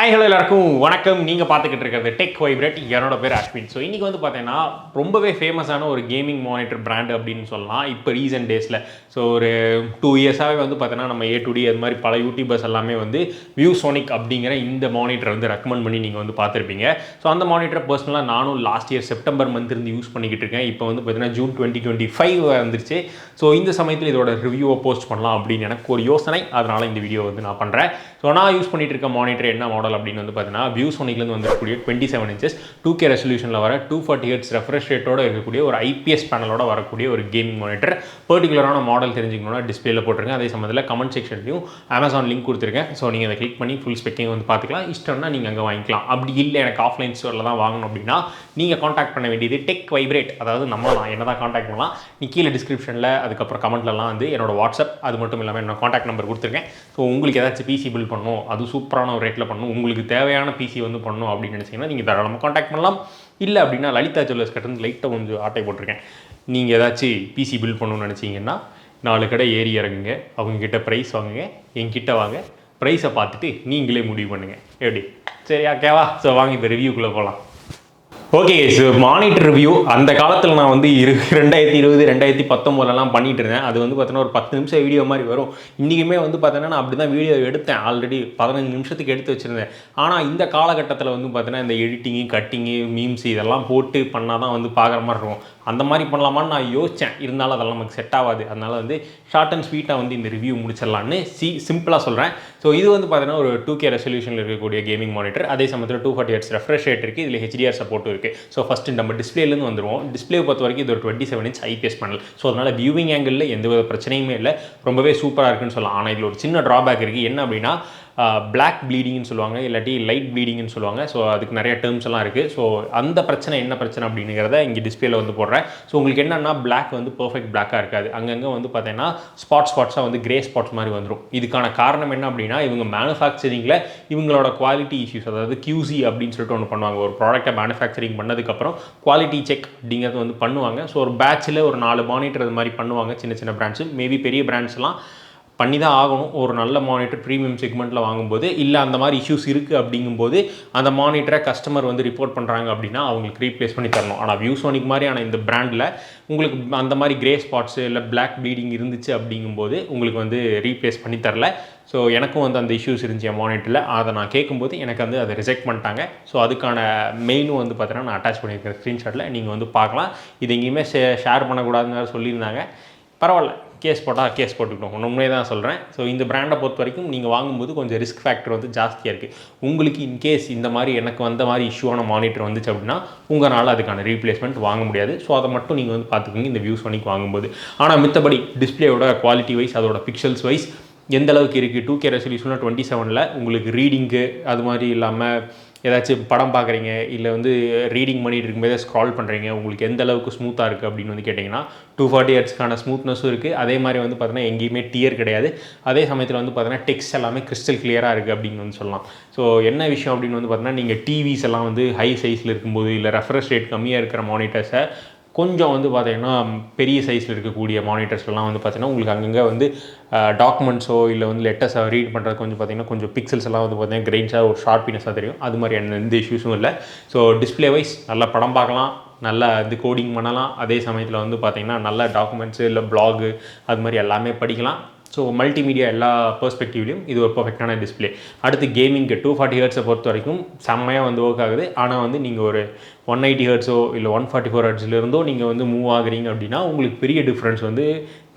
Hi hello எல்லாருக்கும் வணக்கம். நீங்கள் பார்த்துக்கிட்டு இருக்கிறது டெக் வைப்ரேட். என்னோட பேர் அஸ்வின். ஸோ இன்றைக்கி வந்து பார்த்தீங்கன்னா ரொம்பவே ஃபேமஸான ஒரு கேமிங் மானிட்டர் பிராண்ட் அப்படின்னு சொல்லலாம் இப்போ ரீசெண்ட் டேஸில். ஸோ ஒரு 2 இயர்ஸாகவே வந்து பார்த்தீங்கன்னா நம்ம A2D அது மாதிரி பல யூடியூபர்ஸ் எல்லாமே வந்து வியூசோனிக் அப்படிங்கிற இந்த மானிட்டர் வந்து ரெக்கமெண்ட் பண்ணி நீங்கள் வந்து பார்த்துருப்பீங்க. ஸோ அந்த மானிட்டரை பர்சனலாக நானும் லாஸ்ட் இயர் செப்டம்பர் மந்த் இருந்து யூஸ் பண்ணிக்கிட்டு இருக்கேன். இப்போ வந்து பார்த்தீங்கன்னா ஜூன் 2025 வந்துருச்சு. ஸோ இந்த சமயத்தில் இதோட ரிவ்யூவை போஸ்ட் பண்ணலாம் அப்படின்னு எனக்கு ஒரு யோசனை. அதனால் இந்த வீடியோ வந்து நான் பண்ணுறேன். ஸோ நான் யூஸ் பண்ணிட்டு இருக்க மானிட்டர் என்ன மாடல் அப்படின்னு வந்து பார்த்தீங்கன்னா வியூசோனிக்லேருந்து வந்துருக்கக்கூடிய 27 inches 2K ரெசல்யூஷனில் வர 240 Hz ரெஃப்ரெஷ் ரேட்டோட இருக்கக்கூடிய ஒரு IPS பேனலோட வரக்கூடிய ஒரு கேமிங் மானிட்டர். பர்டிகுலரான மாடல் தெரிஞ்சுக்கணும்னா டிஸ்பிளேல போட்டிருக்கேன். அதே சமயத்தில் கமெண்ட் செக்ஷன்லையும் Amazon லிங்க் கொடுத்துருக்கேன். ஸோ நீங்கள் அதை கிளிக் பண்ணி ஃபுல் ஸ்பெக்கிங் வந்து பார்த்துக்கலாம். இஷ்டம்னா நீங்கள் அங்கே வாங்கிக்கலாம். அப்படி இல்லை எனக்கு ஆஃப்லைன் ஸ்டோரில் தான் வாங்கணும் அப்படின்னா நீங்கள் காண்டாக்ட் பண்ண வேண்டியது டெக் வைப்ரேட். அதாவது நம்ம என்ன தான் காண்டாக்ட் பண்ணலாம். நீ கீழே டிஸ்கிரிப்ஷனில் அதுக்கப்புறம் கமெண்ட்லலாம் வந்து என்னோட வாட்ஸ்அப் அது மட்டும் இல்லாமல் என்னோட காண்டாக்ட் நம்பர் கொடுத்துருக்கேன். ஸோ உங்களுக்கு ஏதாச்சும் பிசி பில் பண்ணணும், அது சூப்பரான ஒரு ரேட்டில் பண்ணணும், உங்களுக்கு தேவையான பிசி வந்து பண்ணணும் அப்படின்னு நினச்சிங்கன்னா நீங்கள் தாராளமாக காண்டாக்ட் பண்ணலாம். இல்லை அப்படின்னா லலிதா ஜுவல்லர்ஸ் கிட்ட லைட்டாக கொஞ்சம் ஆட்டை போட்டிருக்கேன். நீங்கள் ஏதாச்சும் பிசி பில் பண்ணணும்னு நினச்சிங்கன்னா 4 கடை ஏறி இறங்குங்க, அவங்கக்கிட்ட ப்ரைஸ் வாங்குங்க, என்கிட்ட வாங்க, ப்ரைஸை பார்த்துட்டு நீங்களே முடிவு பண்ணுங்கள். எப்படி சரியா கேவா? ஸோ வாங்க இப்போ ரிவ்யூக்குள்ளே போகலாம். ஓகே ஸோ மானிட்டர் ரிவ்யூ அந்த காலத்தில் நான் வந்து 2020 2019 பண்ணிகிட்டு இருந்தேன். அது வந்து பார்த்தீங்கன்னா ஒரு 10 நிமிஷம் வீடியோ மாதிரி வரும். இன்றைக்குமே வந்து பார்த்தீங்கன்னா நான் அப்படி தான் வீடியோ எடுத்தேன். ஆல்ரெடி 15 நிமிஷத்துக்கு எடுத்து வச்சுருந்தேன். ஆனால் இந்த காலகட்டத்தில் வந்து பார்த்தீங்கன்னா இந்த எடிட்டிங்கு கட்டிங்கு மீம்ஸ் இதெல்லாம் போட்டு பண்ணால் தான் வந்து பார்க்குற மாதிரி இருக்கும். அந்த மாதிரி பண்ணலாமான்னு நான் யோசித்தேன். இருந்தாலும் அதெல்லாம் நமக்கு செட் ஆகாது. அதனால் வந்து ஷார்ட் அண்ட் ஸ்வீட்டாக வந்து இந்த ரிவ்யூ முடிச்சிடலான்னு சிம்பிளாக சொல்கிறேன். ஸோ இது வந்து பார்த்தீங்கன்னா ஒரு 2K ரெசல்யூஷனில் இருக்கக்கூடிய கேமிங் மானிட்டர். அதே சமயத்தில் 240 Hz ரெஃப்ரெஷ் ரேட் இருக்குது. இதில் HDR சப்போர்ட்டும் இருக்குது. ஸோ ஃபஸ்ட்டு நம்ம டிஸ்பிளேலேருந்து வந்துடுவோம். டிஸ்பிளே பொறுத்த வரைக்கும் இது ஒரு 27 inch IPS பேனல். ஸோ அதனால் வியூவிங் ஆங்கிளில் எந்த வித பிரச்சனையுமே இல்லை. ரொம்பவே சூப்பராக இருக்குன்னு சொல்லலாம். ஆனால் இதில் ஒரு சின்ன ட்ராபேக் இருக்குது. என்ன அப்படின்னா பிளாக் ப்ளீடிங்னு சொல்லுவாங்க, இல்லாட்டி லைட் ப்ளீடிங்னு சொல்லுவாங்க. ஸோ அதுக்கு நிறைய டேர்ம்ஸ் எல்லாம் இருக்குது. ஸோ அந்த பிரச்சனை என்ன பிரச்சனை அப்படிங்கிறத இங்கே டிஸ்பிளேல வந்து போடுறேன். ஸோ உங்களுக்கு என்னென்னா பிளாக் வந்து பர்ஃபெக்ட் பிளாக்காக இருக்காது. அங்கங்கே வந்து பார்த்தீங்கன்னா ஸ்பாட்ஸாக வந்து கிரே ஸ்பாட்ஸ் மாதிரி வந்துடும். இதுக்கான காரணம் என்ன அப்படின்னா இவங்க மேனுஃபேக்சரிங்கில் இவங்களோட குவாலிட்டி இஷ்யூஸ், அதாவது QC அப்படின்னு சொல்லிட்டு ஒன்று பண்ணுவாங்க. ஒரு ப்ராடக்ட்டை மேனுஃபேக்சரிங் பண்ணதுக்கப்புறம் குவாலிட்டி செக் அப்படிங்கிறது வந்து பண்ணுவாங்க. ஸோ ஒரு பேட்சில் ஒரு 4 மானிட்டர் அது மாதிரி பண்ணுவாங்க. சின்ன சின்ன பிராண்ட்ஸு, மேபி பெரிய பிராண்ட்ஸ்லாம் பண்ணி தான் ஆகணும். ஒரு நல்ல மானிட்டர் ப்ரீமியம் செக்மெண்ட்டில் வாங்கும்போது இல்லை அந்த மாதிரி இஷ்யூஸ் இருக்குது அப்படிங்கும்போது அந்த மானிட்டரை கஸ்டமர் வந்து ரிப்போர்ட் பண்ணுறாங்க அப்படின்னா அவங்களுக்கு ரீப்ளேஸ் பண்ணி தரணும். ஆனால் வியூசோனிக் மாதிரியான இந்த பிராண்டில் உங்களுக்கு அந்த மாதிரி கிரே ஸ்பாட்ஸு இல்லை பிளாக் ப்ளீடிங் இருந்துச்சு அப்படிங்கும்போது உங்களுக்கு வந்து ரீப்ளேஸ் பண்ணி தரல. ஸோ எனக்கும் வந்து அந்த இஷ்யூஸ் இருந்துச்சு என் மானிட்டரில். அதை நான் கேட்கும்போது எனக்கு வந்து அதை ரிஜெக்ட் பண்ணிட்டாங்க. ஸோ அதுக்கான மெயிலும் வந்து பார்த்தீங்கன்னா நான் அட்டாச் பண்ணியிருக்கேன் ஸ்க்ரீன்ஷாட்டில், நீங்கள் வந்து பார்க்கலாம். இது எங்கேயுமே ஷேர் பண்ணக்கூடாதுன்னு சொல்லியிருந்தாங்க. பரவாயில்ல, கேஸ் போட்டால் கேஸ் போட்டுக்கிட்டோம். உண்மையே தான் சொல்கிறேன். ஸோ இந்த பிராண்டை பொறுத்த வரைக்கும் நீங்கள் வாங்கும்போது கொஞ்சம் ரிஸ்க் ஃபேக்டர் வந்து ஜாஸ்தியாக இருக்குது. உங்களுக்கு இன்கேஸ் இந்த மாதிரி எனக்கு வந்த மாதிரி இஷ்யூவான மானிட்டர் வந்துச்சு அப்படின்னா உங்களால் அதுக்கான ரீப்ளேஸ்மெண்ட் வாங்க முடியாது. ஸோ அதை மட்டும் நீங்கள் வந்து பார்த்துக்கோங்க இந்த வியூசோனிக் வாங்கும்போது. ஆனால் மித்தபடி டிஸ்பிளேயோட குவாலிட்டி வைஸ், அதோட பிக்சல்ஸ் வைஸ் எந்த அளவுக்கு இருக்குது, 2K ரெசல்யூஷனில் 27 உங்களுக்கு ரீடிங்கு அது மாதிரி இல்லாமல் ஏதாச்சும் படம் பார்க்குறீங்க இல்லை வந்து ரீடிங் பண்ணிட்டு இருக்கும்போதே ஸ்க்ரால் பண்ணுறீங்க, உங்களுக்கு எந்த அளவுக்கு ஸ்மூத்தாக இருக்குது அப்படின்னு வந்து கேட்டிங்கன்னா 240 Hzக்கான ஸ்மூத்னஸும் இருக்குது. அதே மாதிரி வந்து பார்த்தீங்கன்னா எங்கேயுமே டியர் கிடையாது. அதே சமயத்தில் வந்து பார்த்தீங்கன்னா டெக்ஸ்ட் எல்லாமே கிறிஸ்டல் கிளியராக இருக்குது அப்படின்னு வந்து சொல்லலாம். ஸோ என்ன விஷயம் அப்படின்னு வந்து பார்த்தீங்கன்னா நீங்கள் டிவிஸ் எல்லாம் வந்து ஹை சைஸில் இருக்கும்போது இல்லை ரெஃப்ரெஷ் ரேட் கம்மியாக இருக்கிற மானிட்டர்ஸை கொஞ்சம் வந்து பார்த்தீங்கன்னா பெரிய சைஸில் இருக்கக்கூடிய மானிட்டர்ஸ்லாம் வந்து பார்த்தீங்கன்னா உங்களுக்கு அங்கங்கே வந்து டாக்குமெண்ட்ஸோ இல்லை வந்து லெட்டர்ஸை ரீட் பண்ணுறது கொஞ்சம் பார்த்தீங்கன்னா கொஞ்சம் பிக்சல்ஸ் எல்லாம் வந்து பார்த்தீங்கன்னா கிரெயின்ஸாக ஒரு ஷார்ப்பினஸாக தெரியும். அது மாதிரி எந்த இஷ்யூஸும் இல்லை. ஸோ டிஸ்பிளே வைஸ் நல்லா படம் பார்க்கலாம், நல்லா இது கோடிங் பண்ணலாம். அதே சமயத்தில் வந்து பார்த்தீங்கன்னா நல்ல டாக்குமெண்ட்ஸு இல்லை ப்ளாகு அது மாதிரி எல்லாமே படிக்கலாம். ஸோ மல்டிமீடியா எல்லா பெர்ஸ்பெக்டிவ்லையும் இது ஒரு பர்ஃபெக்டான டிஸ்பிளே. அடுத்து கேமிங்க்கு 240 Hz பொறுத்த வரைக்கும் செம்மையாக வந்து ஒர்க் ஆகுது. ஆனால் வந்து நீங்கள் ஒரு 180 Hz இல்லை 144 Hzலேருந்தோ நீங்கள் வந்து மூவ் ஆகுறீங்க அப்படின்னா உங்களுக்கு பெரிய டிஃப்ரென்ஸ் வந்து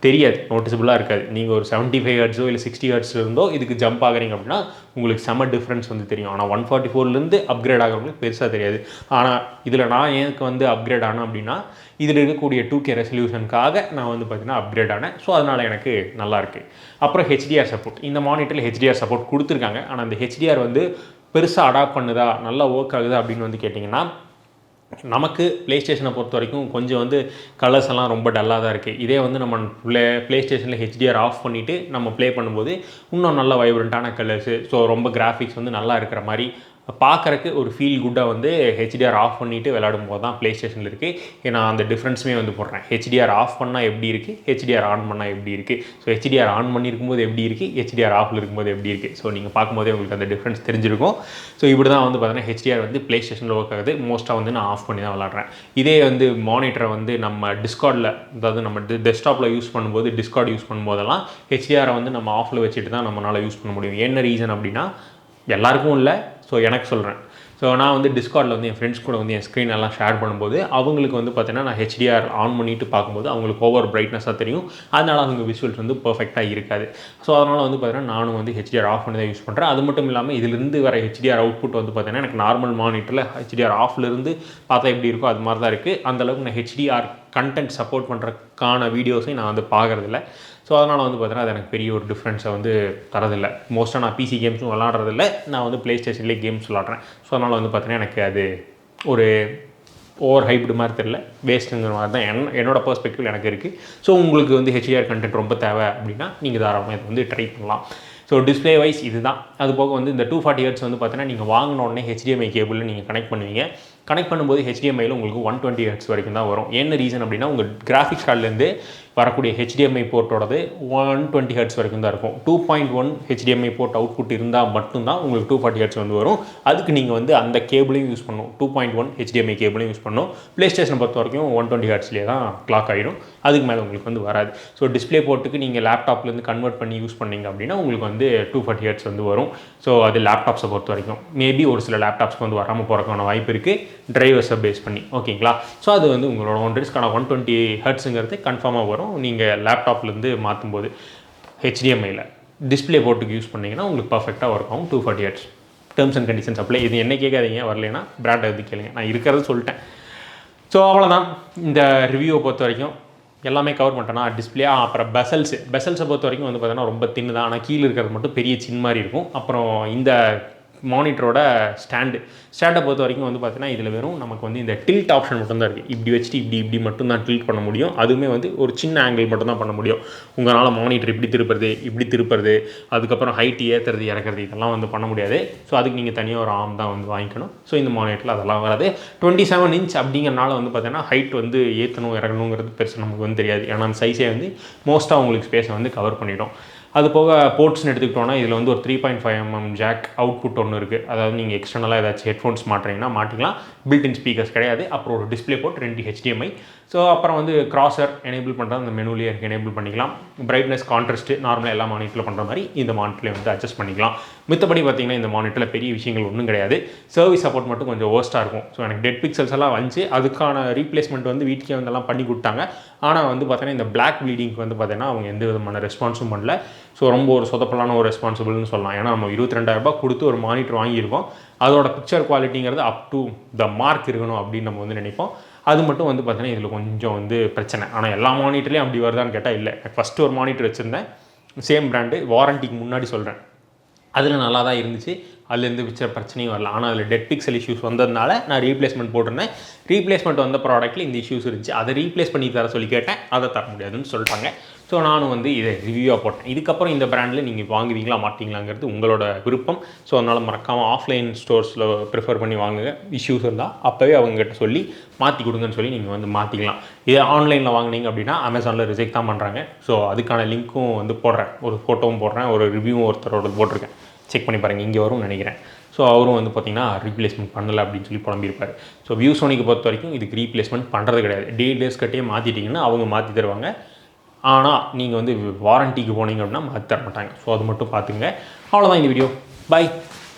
தெரியாது, நோட்டிசபிளாக இருக்காது. நீங்கள் ஒரு 75 Hz இல்லை 60 Hz இருந்தோ இதுக்கு ஜம்ப் ஆகுறீங்க அப்படின்னா உங்களுக்கு செம்ம டிஃப்ரென்ஸ் வந்து தெரியும். ஆனால் 144லேருந்து அப்கிரேட் ஆகிறவங்களுக்கு பெருசாக தெரியாது. ஆனால் இதில் நான் எனக்கு வந்து அப்கிரேட் ஆனேன் அப்படின்னா இதில் இருக்கக்கூடிய 2K ரெசல்யூஷனுக்காக நான் வந்து பார்த்தீங்கன்னா அப்கிரேட் ஆனேன். ஸோ அதனால் எனக்கு நல்லாயிருக்கு. அப்புறம் HDR சப்போர்ட், இந்த மானிட்டரில் HDR சப்போர்ட் கொடுத்துருக்காங்க. ஆனால் அந்த HDR வந்து பெருசாக அடாப்ட் பண்ணுதா, நல்லா ஒர்க் ஆகுதா அப்படின்னு வந்து கேட்டிங்கன்னா நமக்கு ப்ளே ஸ்டேஷனை பொறுத்த வரைக்கும் கொஞ்சம் வந்து கலர்ஸ் எல்லாம் ரொம்ப டல்லாக தான் இருக்குது. இதே வந்து நம்ம ப்ளே ஸ்டேஷனில் HDR ஆஃப் பண்ணிவிட்டு நம்ம ப்ளே பண்ணும்போது இன்னும் நல்ல வைப்ரண்ட்டான கலர்ஸு, ஸோ ரொம்ப கிராஃபிக்ஸ் வந்து நல்லா இருக்கிற மாதிரி பார்க்குறக்கு ஒரு ஃபீல் குட்டாக வந்து ஹெச்டிஆர் ஆஃப் பண்ணிவிட்டு விளையாடும் போது தான் ப்ளே ஸ்டேஷனில் இருக்குது. நான் அந்த டிஃப்ரென்ஸுமே வந்து போடுறேன். ஹெச்டிஆர் ஆஃப் பண்ணால் எப்படி இருக்குது, ஹெச்டிஆர் ஆன் பண்ணால் எப்படி இருக்குது. ஸோ ஹெச்டிஆர் ஆன் பண்ணியிருக்கும்போது எப்படி இருக்குது, ஹெச்டிஆர் ஆஃபில் இருக்கும்போது எப்படி இருக்குது. ஸோ நீங்கள் பார்க்கும்போதே உங்களுக்கு அந்த டிஃப்ரென்ஸ் தெரிஞ்சிருக்கும். ஸோ இப்படி தான் வந்து பார்த்தீங்கன்னா ஹெச்டிஆர் வந்து ப்ளே ஸ்டேஷனில் ஒர்க் ஆகுது. மோஸ்ட்டாக வந்து நான் ஆஃப் பண்ணி தான் விளாட்றேன். இதே வந்து மானிட்டரை வந்து நம்ம டிஸ்கார்டில், அதாவது நம்ம டெஸ்க்டாப்பில் யூஸ் பண்ணும்போது, டிஸ்கார்ட் யூஸ் பண்ணும்போதெல்லாம் ஹெச்டிஆரை வந்து நம்ம ஆஃபில் வச்சுட்டு தான் நம்மளால் யூஸ் பண்ண முடியும். என்ன ரீசன் அப்படின்னா, எல்லாருக்கும் இல்லை, ஸோ எனக்கு சொல்கிறேன். ஸோ நான் வந்து டிஸ்கார்டில் வந்து என் ஃப்ரெண்ட்ஸ் கூட வந்து என் ஸ்க்ரீன் எல்லாம் ஷேர் பண்ணும்போது அவங்களுக்கு வந்து பார்த்தீங்கன்னா நான் ஹெச்டிஆர் ஆன் பண்ணிவிட்டு பார்க்கும்போது அவங்களுக்கு ஓவர் பிரைட்னஸாக தெரியும். அதனால் அவங்க விஷுவல்ஸ் வந்து பர்ஃபெக்டாக இருக்காது. ஸோ அதனால் வந்து பார்த்தீங்கன்னா நானும் வந்து ஹெச்டிஆர் ஆஃப் பண்ணி தான் யூஸ் பண்ணுறேன். அது மட்டும் இல்லாமல் இதிலிருந்து வர ஹெச்டிஆர் அவுட்புட் வந்து பார்த்தீங்கன்னா எனக்கு நார்மல் மானிட்டரில் ஹெச்டிஆர் ஆஃப்லேருந்து பார்த்தா எப்படி இருக்கோ அது மாதிரி தான் இருக்குது. அந்தளவுக்கு நான் ஹெச்டிஆர் கண்டென்ட் சப்போர்ட் பண்ணுறதுக்கான வீடியோஸையும் நான் வந்து பார்க்குறதில்ல. ஸோ அதனால் வந்து பார்த்தீங்கன்னா அது எனக்கு பெரிய ஒரு டிஃப்ரென்ஸை வந்து தரதில்லை. மோஸ்ட்டாக நான் பிசி கேம்ஸும் விளாட்றதில்ல, நான் வந்து ப்ளே ஸ்டேஷன்லேயே கேம்ஸ் விளாட்றேன். ஸோ அதனால் வந்து பார்த்தீங்கன்னா எனக்கு அது ஒரு ஓவர் ஹைப்டு மாதிரி தெரியல, வேஸ்ட்டுங்கிற மாதிரி தான் என்னோட பெர்ஸ்பெக்டிவ் எனக்கு இருக்குது. ஸோ உங்களுக்கு வந்து ஹெச்டிஆர் கண்டென்ட் ரொம்ப தேவை அப்படின்னா நீங்கள் தாராளமாக இதை வந்து ட்ரை பண்ணலாம். ஸோ டிஸ்பிளே வைஸ் இது தான். அது போக வந்து இந்த 240 Hz வந்து பார்த்தீங்கன்னா நீங்கள் வாங்கின உடனே HDMI கேபிளில் நீங்கள் கனெக்ட் பண்ணுவீங்க. கனெக்ட் பண்ணும்போது HDMIயில் உங்களுக்கு 120 Hz வரைக்கும் தான் வரும். என்ன ரீசன் அப்படின்னா உங்கள் கிராஃபிக்ஸ் கார்ட்லேருந்து வரக்கூடிய HDMI போர்ட்டோடது 120 Hz வரைக்கும் தான் இருக்கும். 2.1 HDMI போர்ட் அவுட்புட் இருந்தால் மட்டும்தான் உங்களுக்கு 240 Hz வந்து வரும். அதுக்கு நீங்கள் வந்து அந்த கேபிளையும் யூஸ் பண்ணணும், 2.1 HDMI கேபிளையும் யூஸ் பண்ணணும். ப்ளே ஸ்டேஷனை பொறுத்த வரைக்கும் 120 Hzலேயே தான் கிளாக் ஆகிடும், அதுக்கு மேலே உங்களுக்கு வந்து வராது. ஸோ டிஸ்பிளே போர்ட்டுக்கு நீங்கள் லேப்டாப்லேருந்து கன்வெர்ட் பண்ணி யூஸ் பண்ணிங்க அப்படின்னா உங்களுக்கு வந்து 240 Hz வந்து வரும். ஸோ அது லேப்டாப்ஸை பொறுத்த வரைக்கும் மேபி ஒரு சில லேப்டாப்ஸ்க்கு வந்து வராமல் போகிறதுக்கான வாய்ப்பு இருக்குது, டிரைவர்ஸை பேஸ் பண்ணி. ஓகேங்களா? ஸோ அது வந்து உங்களோட ஒன் ரிஸ்க்கான 120 Hzங்கிறது கன்ஃபார்மாக வரும். நீங்கள் லேப்டாப்லேருந்து மாற்றும்போது HDMIயில் டிஸ்பிளே போர்ட்டுக்கு யூஸ் பண்ணிங்கன்னா உங்களுக்கு பர்ஃபெக்டாக ஒர்க் ஆகும் 240 Hz. Terms and conditions apply. இது என்ன கேட்காதீங்க, வரலைன்னா பிராண்டை எது கேளுங்க, நான் இருக்கிறத சொல்லிட்டேன். ஸோ அவ்வளோதான் இந்த ரிவ்யூவை பொறுத்த வரைக்கும். எல்லாமே கவர் பண்ணிட்டேன்னா டிஸ்பிளே. அப்புறம் பெசல்ஸை பொறுத்த வரைக்கும் வந்து பார்த்தீங்கன்னா ரொம்ப தின்னு தான், ஆனால் கீழே இருக்கிறது மட்டும் பெரிய சின் மாதிரி இருக்கும். அப்புறம் இந்த மானிட்டரோட ஸ்டாண்டை பொறுத்த வரைக்கும் வந்து பார்த்தீங்கன்னா இதில் வெறும் நமக்கு வந்து இந்த டில்ட் ஆப்ஷன் மட்டும்தான் இருக்குது. இப்படி வச்சுட்டு இப்படி மட்டும் தான் டில்ட் பண்ண முடியும். அதுவுமே வந்து ஒரு சின்ன ஆங்கிள் மட்டும் தான் பண்ண முடியும். உங்களால் மானிட்டர் இப்படி திருப்புறது, அதுக்கப்புறம் ஹைட் ஏற்றுறது இறக்குறது இதெல்லாம் வந்து பண்ண முடியாது. ஸோ அதுக்கு நீங்கள் தனியாக ஒரு ஆர்ம் தான் வந்து வாங்கிக்கணும். ஸோ இந்த மானிட்டரில் அதெல்லாம் வராது. 27 inch அப்படிங்கிறனால வந்து பார்த்தீங்கன்னா ஹைட் வந்து ஏற்றணும் இறங்கணுங்கிறது பெருசு நமக்கு வந்து தெரியாது. ஏன்னா அந்த சைஸே வந்து மோஸ்ட்டாக உங்களுக்கு ஸ்பேஸை வந்து கவர் பண்ணிடும். அது போக போர்ட்ஸ்னு எடுத்துக்கிட்டோன்னா இதில் வந்து ஒரு 3.5 mm ஜாக் அவுட்புட் ஒன்று இருக்குது. அதாவது நீங்கள் எக்ஸ்டர்னலாக ஏதாச்சும் ஹெட்ஃபோன்ஸ் மாட்டுறீங்கன்னா மாட்டிக்கலாம். பில்ட்-இன் ஸ்பீக்கர்ஸ் கிடையாது. அப்புறம் ஒரு டிஸ்பிளே போர்ட், 2 HDMI. ஸோ அப்புறம் வந்து கிராசர் எனேபிள் பண்ணுறது அந்த மெனுலேயே எனேபிள் பண்ணிக்கலாம். பிரைட்னஸ், கான்ட்ராஸ்ட்டு நார்மலாக எல்லா மானிட்டரில் பண்ணுற மாதிரி இந்த மானிட்டரில் வந்து அட்ஜஸ்ட் பண்ணிக்கலாம். மித்தபடி பார்த்தீங்கன்னா இந்த மானிட்டரில் பெரிய விஷயங்கள் ஒன்றும் கிடையாது. சர்வீஸ் சப்போர்ட் மட்டும் கொஞ்சம் வேர்ஸ்ட்டாக இருக்கும். ஸோ எனக்கு டெட் பிக்சல்ஸ் எல்லாம் வந்துச்சு, அதுக்கான ரீப்ளேஸ்மெண்ட் வந்து வீட்டுக்கே வந்தெல்லாம் பண்ணி கொடுத்தாங்க. ஆனால் வந்து பார்த்தீங்கன்னா இந்த பிளாக் ப்ளீடிங்க்கு வந்து பார்த்தீங்கன்னா அவங்க எந்த விதமான ரெஸ்பான்ஸும் பண்ணல. ஸோ ரொம்ப ஒரு சொதப்பலான ஒரு ரெஸ்பான்சிபிள்னு சொல்லலாம். ஏன்னா நம்ம 22,000 ரூபாய் கொடுத்து ஒரு மானிட்டர் வாங்கியிருக்கோம், அதோட பிக்சர் குவாலிட்டிங்கிறது அப் டு த மார்க் இருக்கணும் அப்படின்னு நம்ம வந்து நினைப்போம். அது மட்டும் வந்து பார்த்தீங்கன்னா இதில் கொஞ்சம் வந்து பிரச்சனை. ஆனால் எல்லா மானிட்டர்லேயும் அப்படி வருதான்னு கேட்டால் இல்லை. ஃபஸ்ட்டு ஒரு மானிட்டர் வச்சுருந்தேன், சேம் பிராண்டு, வாரண்டிக்கு முன்னாடி சொல்கிறேன், அதில் நல்லா தான் இருந்துச்சு. அதுலேருந்து பிக்சர் பிரச்சனையும் வரல. ஆனால் அதில் டெட் பிக்சல் இஷ்யூஸ் வந்ததுனால நான் ரீப்ளேஸ்மெண்ட் போட்டிருந்தேன். ரீப்ளேஸ்மெண்ட் வந்த ப்ராடக்ட்டில் இந்த இஷ்யூஸ் இருந்துச்சு. அதை ரீப்ளேஸ் பண்ணி தர சொல்லி கேட்டேன், அதை தர முடியாதுன்னு சொல்லிட்டாங்க. ஸோ நானும் வந்து இதை ரிவ்யூவாக போட்டேன். இதுக்கப்புறம் இந்த பிராண்டில் நீங்கள் வாங்குவீங்களா மாட்டிங்களாங்கிறது உங்களோட விருப்பம். ஸோ அதனால் மறக்காமல் ஆஃப்லைன் ஸ்டோர்ஸில் ப்ரிஃபர் பண்ணி வாங்குங்க. இஷ்யூஸ் இருந்தால் அப்போவே அவங்ககிட்ட சொல்லி மாற்றி கொடுங்கன்னு சொல்லி நீங்கள் வந்து மாற்றிக்கலாம். இதை ஆன்லைனில் வாங்கினீங்க அப்படின்னா அமேசானில் ரிஜெக்ட் தான் பண்ணுறாங்க. ஸோ அதுக்கான லிங்க்கும் வந்து போடுறேன், ஒரு ஃபோட்டோவும் போடுறேன், ஒரு ரிவ்யூவும் ஒருத்தரோட போட்டிருக்கேன், செக் பண்ணி பாருங்கள், இங்கே வரும்னு நினைக்கிறேன். ஸோ அவரும் வந்து பார்த்திங்கன்னா ரீப்ளேஸ்மெண்ட் பண்ணலை அப்படின்னு சொல்லி புலம்பியிருப்பார். ஸோ வியூசோனிக்கு பொறுத்த வரைக்கும் இதுக்கு ரீப்ளேஸ்மெண்ட் பண்ணுறது கிடையாது. டேஸ் கட்டே மாற்றிட்டிங்கன்னா அவங்க மாற்றி தருவாங்க. ஆனால் நீங்கள் வந்து வாரண்டிக்கு போனீங்க அப்படின்னா மாற்றி தர மாட்டாங்க. ஸோ அது மட்டும் பார்த்துங்க. அவ்வளோதான் இந்த வீடியோ. பை.